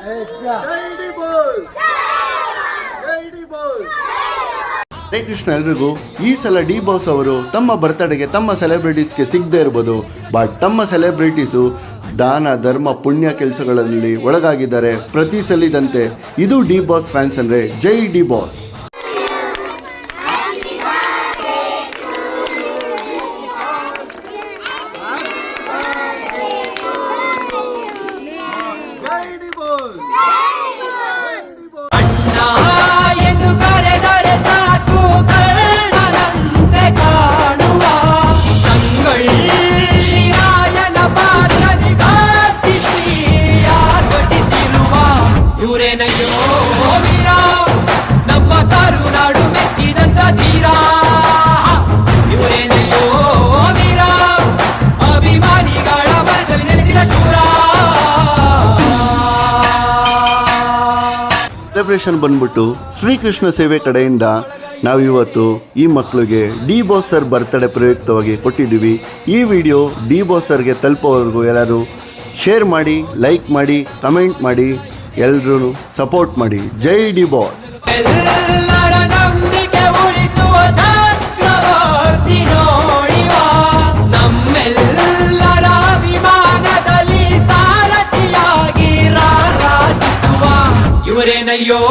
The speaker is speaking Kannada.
ಹರೇ ಕೃಷ್ಣ ಎಲ್ರಿಗೂ. ಈ ಸಲ ಡಿ ಬಾಸ್ ಅವರು ತಮ್ಮ ಬರ್ತ್ಡೇಗೆ ತಮ್ಮ ಸೆಲೆಬ್ರಿಟೀಸ್ಗೆ ಸಿಗದೇ ಇರ್ಬೋದು, ಬಟ್ ತಮ್ಮ ಸೆಲೆಬ್ರಿಟೀಸು ದಾನ ಧರ್ಮ ಪುಣ್ಯ ಕೆಲಸಗಳಲ್ಲಿ ಒಳಗಾಗಿದ್ದಾರೆ ಪ್ರತಿ ಸಲಿದಂತೆ. ಇದು ಡಿ ಬಾಸ್ ಫ್ಯಾನ್ಸ್ ಅಂದರೆ ಜೈ ಡಿ ಬಾಸ್. ನಮ್ಮ ಕರುನಾಡು ಮೆಚ್ಚಿದಂತ ಧೀರ ಇವರೇನಯ್ಯೋ ವೀರ, ಅಭಿಮಾನಿಗಳ ಮನಸ್ಸಲ್ಲಿ ನೆಲೆಸಿದ ಶೂರ. ಸೆಲೆಬ್ರೇಷನ್ ಬಂದ್ಬಿಟ್ಟು ಶ್ರೀಕೃಷ್ಣ ಸೇವೆ ಕಡೆಯಿಂದ ನಾವಿವತ್ತು ಈ ಮಕ್ಕಳಿಗೆ ಡಿ ಬಾಸ್ ಸರ್ ಬರ್ತ್ಡೇ ಪ್ರಯುಕ್ತವಾಗಿ ಕೊಟ್ಟಿದ್ದೀವಿ. ಈ ವಿಡಿಯೋ ಡಿ ಬಾಸ್ ಸರ್ಗೆ ತಲುಪೋವರೆಗೂ ಎಲ್ಲರೂ ಶೇರ್ ಮಾಡಿ, ಲೈಕ್ ಮಾಡಿ, ಕಮೆಂಟ್ ಮಾಡಿ, ಎಲ್ಲರೂ ಸಪೋರ್ಟ್ ಮಾಡಿ. ಜೈ ಡಿ ಬಾಸ್. ಎಲ್ಲರ ನಂಬಿಕೆ ಉಳಿಸುವ ಚಕ್ರವರ್ತಿ ನೋಡಿವ, ನಮ್ಮೆಲ್ಲರ ಅಭಿಮಾನದಲ್ಲಿ ಸಾರಥಿಯಾಗಿ ರಾರಾಜಿಸುವ ಇವರೇನಯ್ಯೋ